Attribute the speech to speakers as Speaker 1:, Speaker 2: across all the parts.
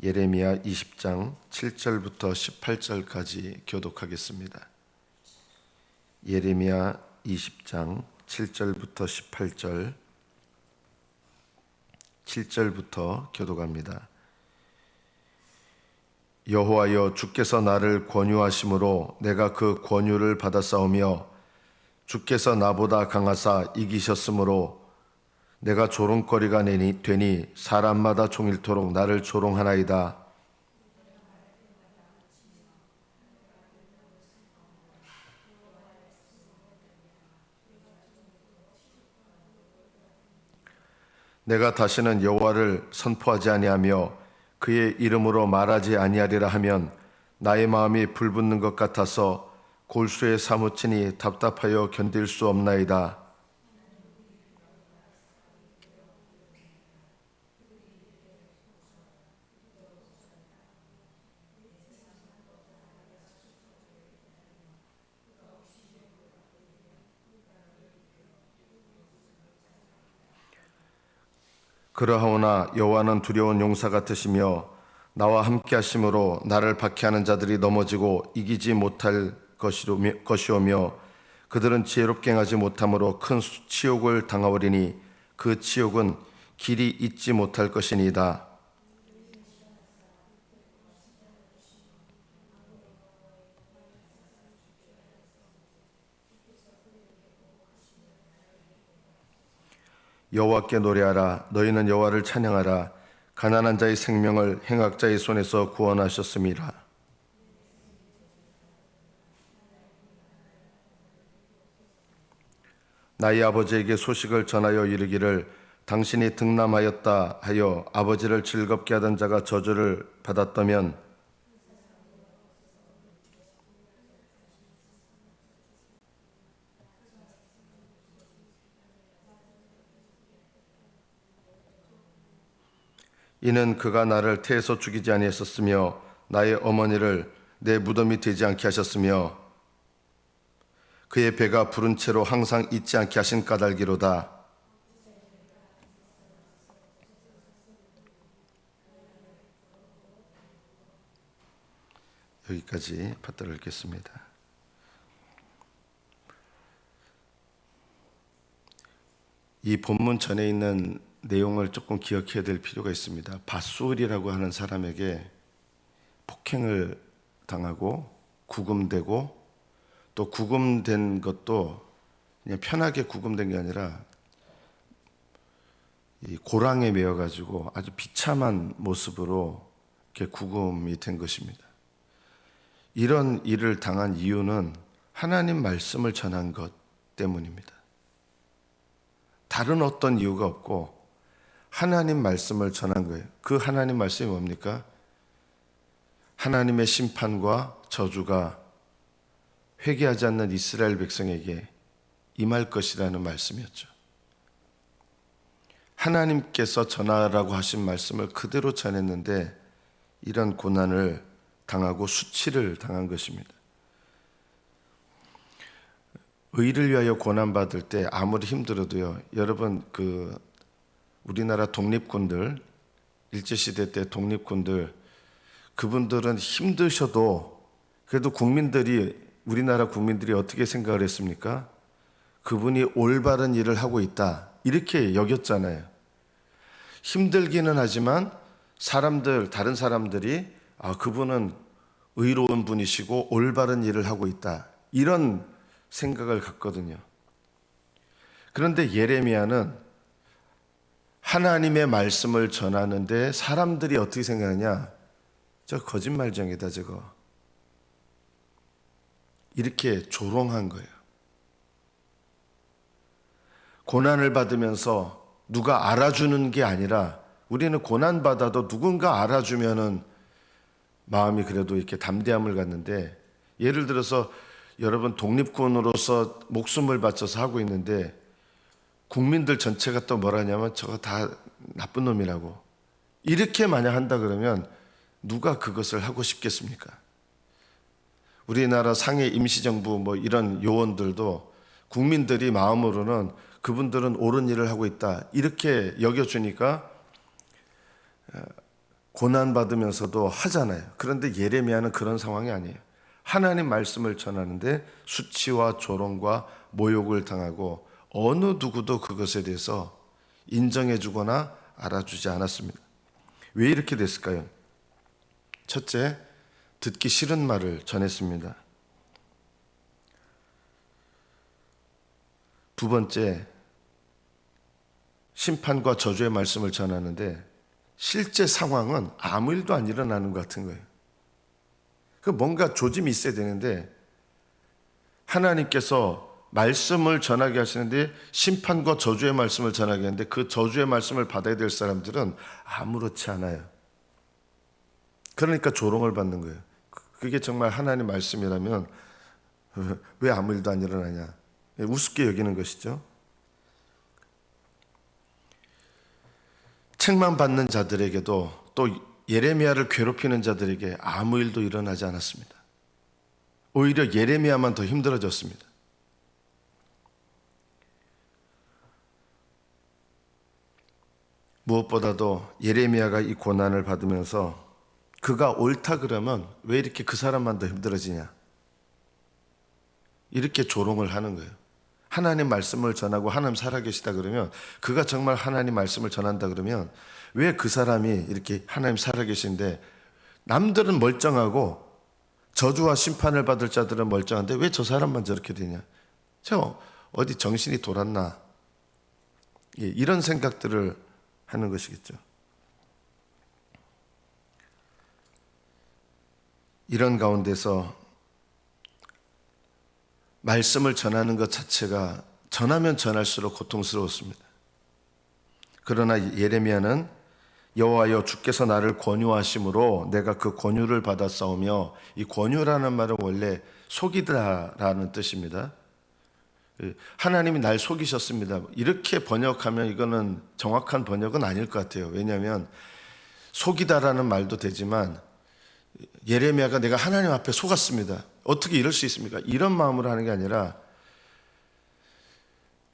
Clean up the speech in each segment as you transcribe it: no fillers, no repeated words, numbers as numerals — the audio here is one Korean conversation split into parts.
Speaker 1: 예레미야 20장 7절부터 18절까지 교독하겠습니다. 예레미야 20장 7절부터 18절, 7절부터 교독합니다. 여호와여, 주께서 나를 권유하심으로 내가 그 권유를 받았사오며 주께서 나보다 강하사 이기셨으므로 내가 조롱거리가 되니 사람마다 종일토록 나를 조롱하나이다. 내가 다시는 여호와를 선포하지 아니하며 그의 이름으로 말하지 아니하리라 하면 나의 마음이 불붙는 것 같아서 골수에 사무치니 답답하여 견딜 수 없나이다. 그러하오나 여호와는 두려운 용사 같으시며 나와 함께 하심으로 나를 박해하는 자들이 넘어지고 이기지 못할 것이오며 그들은 지혜롭게 행하지 못함으로 큰 치욕을 당하오리니 그 치욕은 길이 잊지 못할 것이니이다. 여호와께 노래하라. 너희는 여호와를 찬양하라. 가난한 자의 생명을 행악자의 손에서 구원하셨음이라. 나의 아버지에게 소식을 전하여 이르기를 당신이 등남하였다 하여 아버지를 즐겁게 하던 자가 저주를 받았다면 이는 그가 나를 태에서 죽이지 아니하셨으며 나의 어머니를 내 무덤이 되지 않게 하셨으며 그의 배가 부른 채로 항상 잊지 않게 하신 까닭이로다. 여기까지 받들어 읽겠습니다. 이 본문 전에 있는 내용을 조금 기억해야 될 필요가 있습니다. 밧술이라고 하는 사람에게 폭행을 당하고 구금되고 또 구금된 것도 그냥 편하게 구금된 게 아니라 이 고랑에 매어가지고 아주 비참한 모습으로 이렇게 구금이 된 것입니다. 이런 일을 당한 이유는 하나님 말씀을 전한 것 때문입니다. 다른 어떤 이유가 없고 하나님 말씀을 전한 거예요. 그 하나님 말씀이 뭡니까? 하나님의 심판과 저주가 회개하지 않는 이스라엘 백성에게 임할 것이라는 말씀이었죠. 하나님께서 전하라고 하신 말씀을 그대로 전했는데 이런 고난을 당하고 수치를 당한 것입니다. 의를 위하여 고난받을 때 아무리 힘들어도요, 여러분 우리나라 독립군들, 일제시대 때 독립군들, 그분들은 힘드셔도 그래도 우리나라 국민들이 어떻게 생각을 했습니까? 그분이 올바른 일을 하고 있다, 이렇게 여겼잖아요. 힘들기는 하지만 다른 사람들이 그분은 의로운 분이시고 올바른 일을 하고 있다, 이런 생각을 갖거든요. 그런데 예레미야는 하나님의 말씀을 전하는데 사람들이 어떻게 생각하냐? 저 거짓말쟁이다 저거, 이렇게 조롱한 거예요. 고난을 받으면서 누가 알아주는 게 아니라, 우리는 고난받아도 누군가 알아주면은 마음이 그래도 이렇게 담대함을 갖는데, 예를 들어서 여러분 독립군으로서 목숨을 바쳐서 하고 있는데 국민들 전체가 또 뭐라 하냐면 저거 다 나쁜 놈이라고, 이렇게 만약 한다 그러면 누가 그것을 하고 싶겠습니까? 우리나라 상해 임시정부 이런 요원들도 국민들이 마음으로는 그분들은 옳은 일을 하고 있다, 이렇게 여겨주니까 고난받으면서도 하잖아요. 그런데 예레미야는 그런 상황이 아니에요. 하나님 말씀을 전하는데 수치와 조롱과 모욕을 당하고 어느 누구도 그것에 대해서 인정해 주거나 알아주지 않았습니다. 왜 이렇게 됐을까요? 첫째, 듣기 싫은 말을 전했습니다. 두 번째, 심판과 저주의 말씀을 전하는데 실제 상황은 아무 일도 안 일어나는 것 같은 거예요. 그 뭔가 조짐이 있어야 되는데 하나님께서 말씀을 전하게 하시는데 심판과 저주의 말씀을 전하게 하는데 그 저주의 말씀을 받아야 될 사람들은 아무렇지 않아요. 그러니까 조롱을 받는 거예요. 그게 정말 하나님 말씀이라면 왜 아무 일도 안 일어나냐, 우습게 여기는 것이죠. 책만 받는 자들에게도 또 예레미야를 괴롭히는 자들에게 아무 일도 일어나지 않았습니다. 오히려 예레미야만 더 힘들어졌습니다. 무엇보다도 예레미야가 이 고난을 받으면서 그가 옳다 그러면 왜 이렇게 그 사람만 더 힘들어지냐, 이렇게 조롱을 하는 거예요. 하나님 말씀을 전하고 하나님 살아계시다 그러면, 그가 정말 하나님 말씀을 전한다 그러면 왜 그 사람이 이렇게 하나님 살아계신데 남들은 멀쩡하고 저주와 심판을 받을 자들은 멀쩡한데 왜 저 사람만 저렇게 되냐, 저 어디 정신이 돌았나, 이런 생각들을 하는 것이겠죠. 이런 가운데서 말씀을 전하는 것 자체가 전하면 전할수록 고통스러웠습니다. 그러나 예레미야는 여호와여 주께서 나를 권유하심으로 내가 그 권유를 받아 싸우며, 이 권유라는 말은 원래 속이다라는 뜻입니다. 하나님이 날 속이셨습니다, 이렇게 번역하면 이거는 정확한 번역은 아닐 것 같아요. 왜냐하면 속이다라는 말도 되지만 예레미야가 내가 하나님 앞에 속았습니다, 어떻게 이럴 수 있습니까, 이런 마음으로 하는 게 아니라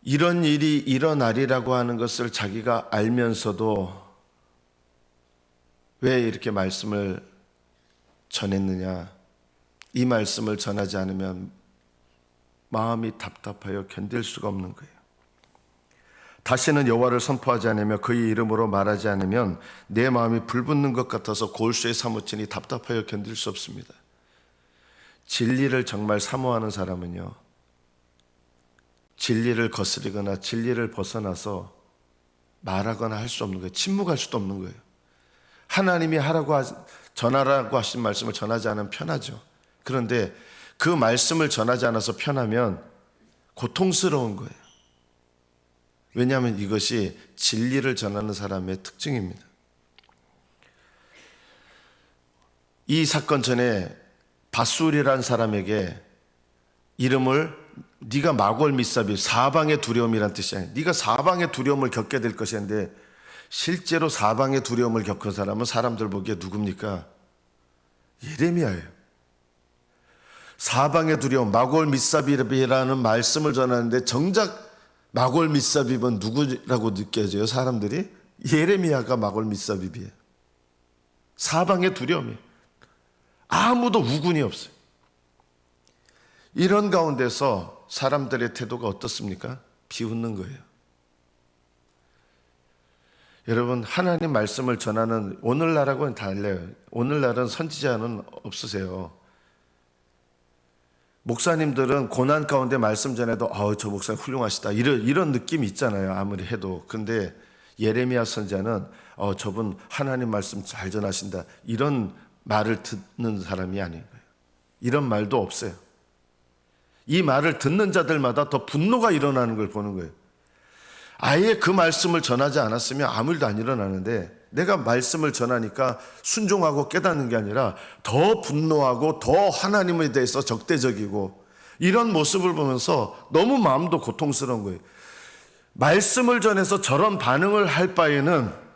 Speaker 1: 이런 일이 일어나리라고 하는 것을 자기가 알면서도 왜 이렇게 말씀을 전했느냐, 이 말씀을 전하지 않으면 마음이 답답하여 견딜 수가 없는 거예요. 다시는 여호와를 선포하지 않으며 그의 이름으로 말하지 않으면 내 마음이 불붙는 것 같아서 골수에 사무치니 답답하여 견딜 수 없습니다. 진리를 정말 사모하는 사람은요, 진리를 거스리거나 진리를 벗어나서 말하거나 할 수 없는 거예요. 침묵할 수도 없는 거예요. 하나님이 전하라고 하신 말씀을 전하지 않으면 편하죠. 그런데 그 말씀을 전하지 않아서 편하면 고통스러운 거예요. 왜냐하면 이것이 진리를 전하는 사람의 특징입니다. 이 사건 전에 바술이라는 사람에게 이름을 네가 마골 미사비, 사방의 두려움이란 뜻이 아니에요. 네가 사방의 두려움을 겪게 될 것인데, 실제로 사방의 두려움을 겪은 사람은 사람들 보기에 누굽니까? 예레미야예요. 사방의 두려움, 마골 미사비라는 말씀을 전하는데 정작 마골 미사비는 누구라고 느껴져요? 사람들이 예레미야가 마골 미사비예요. 사방의 두려움이 아무도 우군이 없어요. 이런 가운데서 사람들의 태도가 어떻습니까? 비웃는 거예요. 여러분, 하나님 말씀을 전하는 오늘날하고는 달라요. 오늘날은 선지자는 없으세요. 목사님들은 고난 가운데 말씀 전해도 저 목사님 훌륭하시다, 이런 느낌이 있잖아요, 아무리 해도. 근데 예레미야 선지자는 저분 하나님 말씀 잘 전하신다, 이런 말을 듣는 사람이 아닌 거예요. 이런 말도 없어요. 이 말을 듣는 자들마다 더 분노가 일어나는 걸 보는 거예요. 아예 그 말씀을 전하지 않았으면 아무 일도 안 일어나는데, 내가 말씀을 전하니까 순종하고 깨닫는 게 아니라 더 분노하고 더 하나님에 대해서 적대적이고, 이런 모습을 보면서 너무 마음도 고통스러운 거예요. 말씀을 전해서 저런 반응을 할 바에는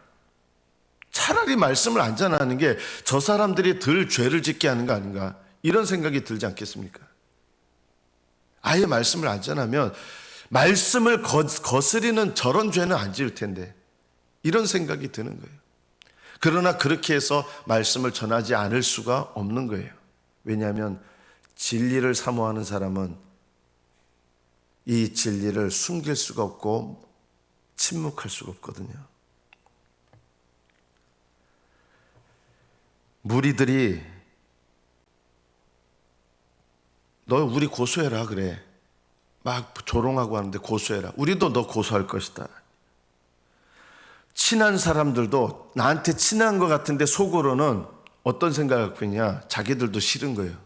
Speaker 1: 차라리 말씀을 안 전하는 게 저 사람들이 덜 죄를 짓게 하는 거 아닌가, 이런 생각이 들지 않겠습니까? 아예 말씀을 안 전하면 말씀을 거스리는 저런 죄는 안 지을 텐데, 이런 생각이 드는 거예요. 그러나 그렇게 해서 말씀을 전하지 않을 수가 없는 거예요. 왜냐하면 진리를 사모하는 사람은 이 진리를 숨길 수가 없고 침묵할 수가 없거든요. 무리들이 너 우리 고소해라 그래. 막 조롱하고 하는데 고소해라. 우리도 너 고소할 것이다. 친한 사람들도 나한테 친한 것 같은데 속으로는 어떤 생각을 갖고 있냐? 자기들도 싫은 거예요.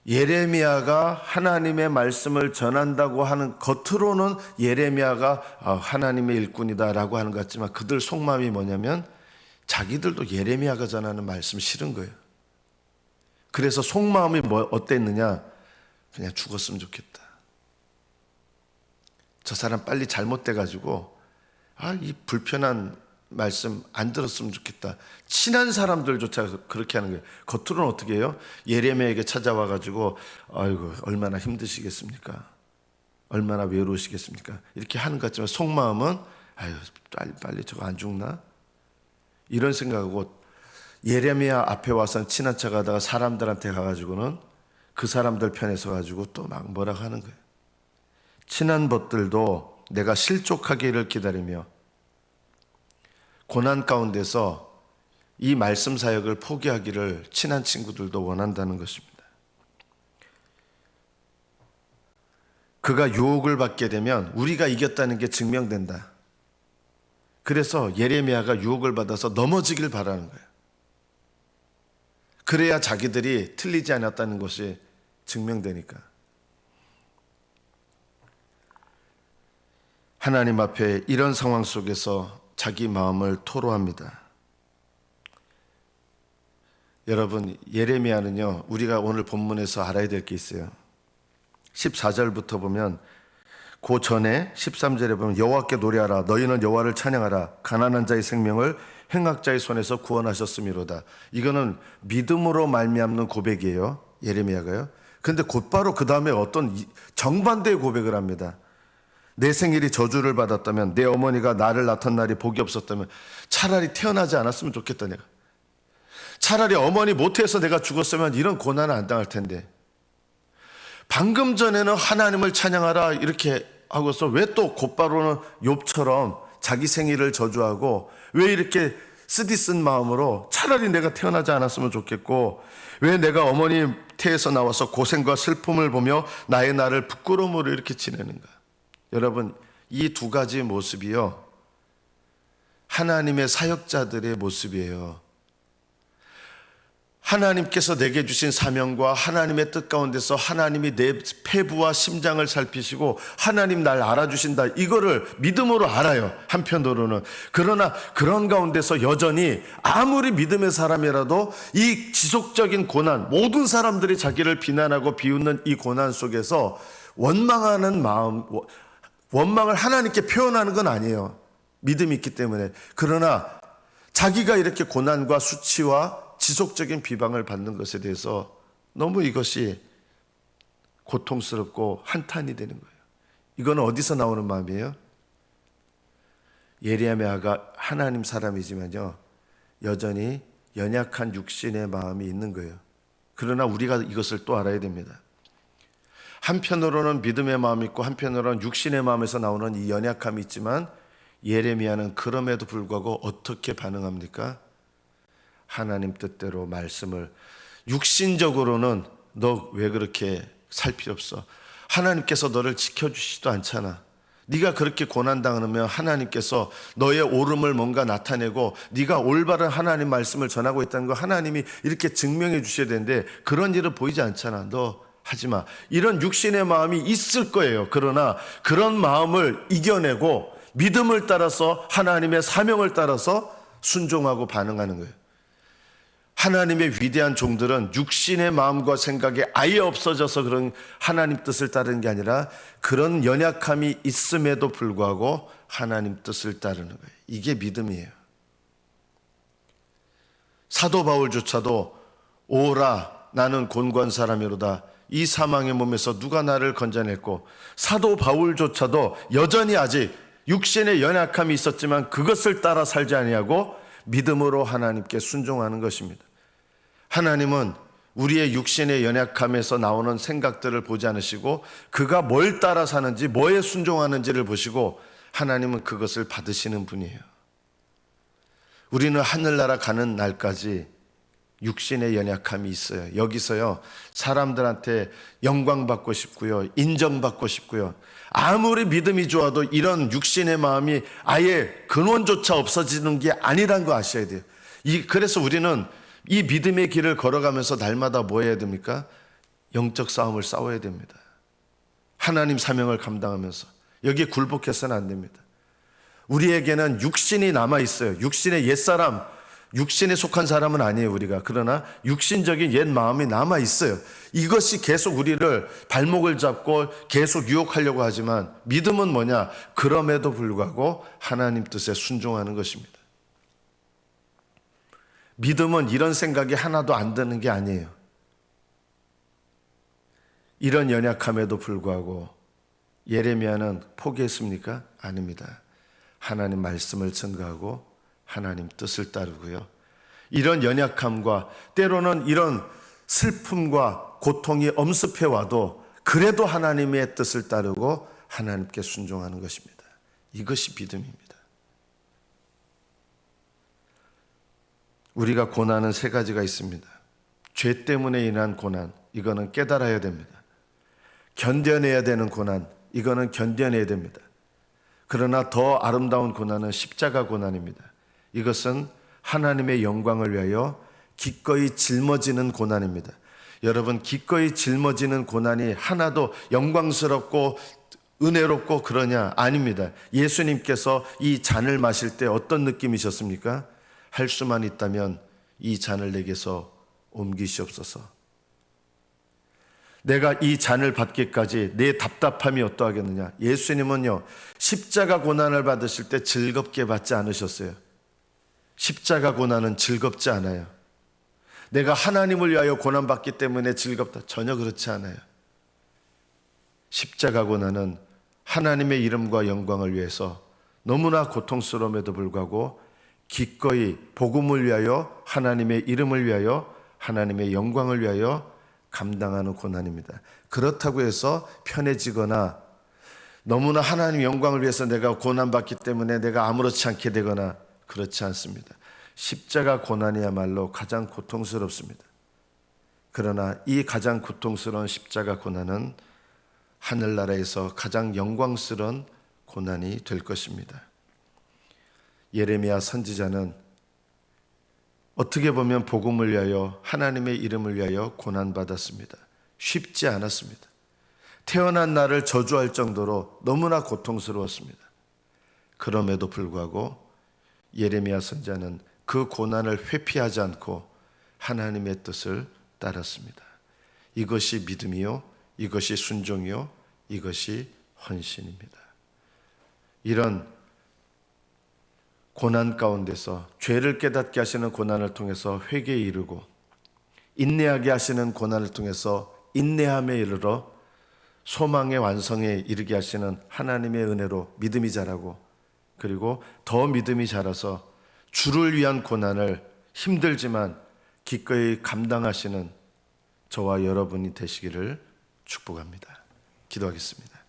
Speaker 1: 예레미야가 하나님의 말씀을 전한다고 하는, 겉으로는 예레미야가 하나님의 일꾼이다라고 하는 것 같지만 그들 속마음이 뭐냐면 자기들도 예레미야가 전하는 말씀 싫은 거예요. 그래서 속마음이 어땠느냐? 그냥 죽었으면 좋겠다. 저 사람 빨리 잘못돼가지고 이 불편한 말씀 안 들었으면 좋겠다. 친한 사람들조차 그렇게 하는 거예요. 겉으로는 어떻게 해요? 예레미야에게 찾아와가지고 아이고 얼마나 힘드시겠습니까? 얼마나 외로우시겠습니까? 이렇게 하는 것 같지만 속마음은 아유 빨리 저거 안 죽나? 이런 생각하고 예레미야 앞에 와서 친한 척 하다가 사람들한테 가가지고는 그 사람들 편에 서가지고 또 막 뭐라고 하는 거예요. 친한 벗들도 내가 실족하기를 기다리며 고난 가운데서 이 말씀 사역을 포기하기를 친한 친구들도 원한다는 것입니다. 그가 유혹을 받게 되면 우리가 이겼다는 게 증명된다. 그래서 예레미야가 유혹을 받아서 넘어지길 바라는 거예요. 그래야 자기들이 틀리지 않았다는 것이 증명되니까. 하나님 앞에 이런 상황 속에서 자기 마음을 토로합니다. 여러분, 예레미야는요, 우리가 오늘 본문에서 알아야 될 게 있어요. 14절부터 보면 그 전에 13절에 보면 여호와께 노래하라. 너희는 여호와를 찬양하라. 가난한 자의 생명을 행악자의 손에서 구원하셨음이로다. 이거는 믿음으로 말미암는 고백이에요. 예레미야가요. 그런데 곧바로 그 다음에 어떤 정반대의 고백을 합니다. 내 생일이 저주를 받았다면, 내 어머니가 나를 낳던 날이 복이 없었다면 차라리 태어나지 않았으면 좋겠다. 내가 차라리 어머니 못해서 내가 죽었으면 이런 고난을 안 당할 텐데, 방금 전에는 하나님을 찬양하라 이렇게 하고서 왜 또 곧바로는 욥처럼 자기 생일을 저주하고, 왜 이렇게 쓰디쓴 마음으로 차라리 내가 태어나지 않았으면 좋겠고, 왜 내가 어머니 태에서 나와서 고생과 슬픔을 보며 나의 날을 부끄러움으로 이렇게 지내는가. 여러분, 이 두 가지 모습이요, 하나님의 사역자들의 모습이에요. 하나님께서 내게 주신 사명과 하나님의 뜻 가운데서 하나님이 내 폐부와 심장을 살피시고 하나님 날 알아주신다, 이거를 믿음으로 알아요, 한편으로는. 그러나 그런 가운데서 여전히 아무리 믿음의 사람이라도 이 지속적인 고난, 모든 사람들이 자기를 비난하고 비웃는 이 고난 속에서 원망하는 마음, 원망을 하나님께 표현하는 건 아니에요, 믿음이 있기 때문에. 그러나 자기가 이렇게 고난과 수치와 지속적인 비방을 받는 것에 대해서 너무 이것이 고통스럽고 한탄이 되는 거예요. 이거는 어디서 나오는 마음이에요? 예레미야가 하나님 사람이지만요, 여전히 연약한 육신의 마음이 있는 거예요. 그러나 우리가 이것을 또 알아야 됩니다. 한편으로는 믿음의 마음이 있고 한편으로는 육신의 마음에서 나오는 이 연약함이 있지만, 예레미야는 그럼에도 불구하고 어떻게 반응합니까? 하나님 뜻대로 말씀을, 육신적으로는 너 왜 그렇게 살 필요 없어, 하나님께서 너를 지켜주시지도 않잖아. 네가 그렇게 고난당하면 하나님께서 너의 옳음을 뭔가 나타내고 네가 올바른 하나님 말씀을 전하고 있다는 거 하나님이 이렇게 증명해 주셔야 되는데 그런 일은 보이지 않잖아. 너 하지마. 이런 육신의 마음이 있을 거예요. 그러나 그런 마음을 이겨내고 믿음을 따라서 하나님의 사명을 따라서 순종하고 반응하는 거예요. 하나님의 위대한 종들은 육신의 마음과 생각이 아예 없어져서 그런 하나님 뜻을 따르는 게 아니라 그런 연약함이 있음에도 불구하고 하나님 뜻을 따르는 거예요. 이게 믿음이에요. 사도 바울조차도 오라 나는 곤고한 사람이로다, 이 사망의 몸에서 누가 나를 건져냈고, 사도 바울조차도 여전히 아직 육신의 연약함이 있었지만 그것을 따라 살지 아니하고 믿음으로 하나님께 순종하는 것입니다. 하나님은 우리의 육신의 연약함에서 나오는 생각들을 보지 않으시고 그가 뭘 따라 사는지 뭐에 순종하는지를 보시고 하나님은 그것을 받으시는 분이에요. 우리는 하늘나라 가는 날까지 육신의 연약함이 있어요. 여기서요, 사람들한테 영광받고 싶고요, 인정받고 싶고요, 아무리 믿음이 좋아도 이런 육신의 마음이 아예 근원조차 없어지는 게 아니란 거 아셔야 돼요. 그래서 우리는 이 믿음의 길을 걸어가면서 날마다 뭐 해야 됩니까? 영적 싸움을 싸워야 됩니다. 하나님 사명을 감당하면서 여기에 굴복해서는 안 됩니다. 우리에게는 육신이 남아있어요. 육신의 옛사람, 육신에 속한 사람은 아니에요, 우리가. 그러나 육신적인 옛 마음이 남아있어요. 이것이 계속 우리를 발목을 잡고 계속 유혹하려고 하지만 믿음은 뭐냐? 그럼에도 불구하고 하나님 뜻에 순종하는 것입니다. 믿음은 이런 생각이 하나도 안 드는 게 아니에요. 이런 연약함에도 불구하고 예레미야는 포기했습니까? 아닙니다. 하나님 말씀을 증거하고 하나님 뜻을 따르고요. 이런 연약함과 때로는 이런 슬픔과 고통이 엄습해 와도 그래도 하나님의 뜻을 따르고 하나님께 순종하는 것입니다. 이것이 믿음입니다. 우리가 고난은 세 가지가 있습니다. 죄 때문에 인한 고난, 이거는 깨달아야 됩니다. 견뎌내야 되는 고난, 이거는 견뎌내야 됩니다. 그러나 더 아름다운 고난은 십자가 고난입니다. 이것은 하나님의 영광을 위하여 기꺼이 짊어지는 고난입니다. 여러분, 기꺼이 짊어지는 고난이 하나도 영광스럽고 은혜롭고 그러냐? 아닙니다. 예수님께서 이 잔을 마실 때 어떤 느낌이셨습니까? 할 수만 있다면 이 잔을 내게서 옮기시옵소서. 내가 이 잔을 받기까지 내 답답함이 어떠하겠느냐? 예수님은요, 십자가 고난을 받으실 때 즐겁게 받지 않으셨어요. 십자가 고난은 즐겁지 않아요. 내가 하나님을 위하여 고난받기 때문에 즐겁다. 전혀 그렇지 않아요. 십자가 고난은 하나님의 이름과 영광을 위해서 너무나 고통스러움에도 불구하고 기꺼이 복음을 위하여, 하나님의 이름을 위하여, 하나님의 영광을 위하여 감당하는 고난입니다. 그렇다고 해서 편해지거나 너무나 하나님의 영광을 위해서 내가 고난받기 때문에 내가 아무렇지 않게 되거나 그렇지 않습니다. 십자가 고난이야말로 가장 고통스럽습니다. 그러나 이 가장 고통스러운 십자가 고난은 하늘나라에서 가장 영광스러운 고난이 될 것입니다. 예레미야 선지자는 어떻게 보면 복음을 위하여, 하나님의 이름을 위하여 고난받았습니다. 쉽지 않았습니다. 태어난 날을 저주할 정도로 너무나 고통스러웠습니다. 그럼에도 불구하고 예레미야 선지자는 그 고난을 회피하지 않고 하나님의 뜻을 따랐습니다. 이것이 믿음이요, 이것이 순종이요, 이것이 헌신입니다. 이런 고난 가운데서 죄를 깨닫게 하시는 고난을 통해서 회개에 이르고 인내하게 하시는 고난을 통해서 인내함에 이르러 소망의 완성에 이르게 하시는 하나님의 은혜로 믿음이 자라고, 그리고 더 믿음이 자라서 주를 위한 고난을 힘들지만 기꺼이 감당하시는 저와 여러분이 되시기를 축복합니다. 기도하겠습니다.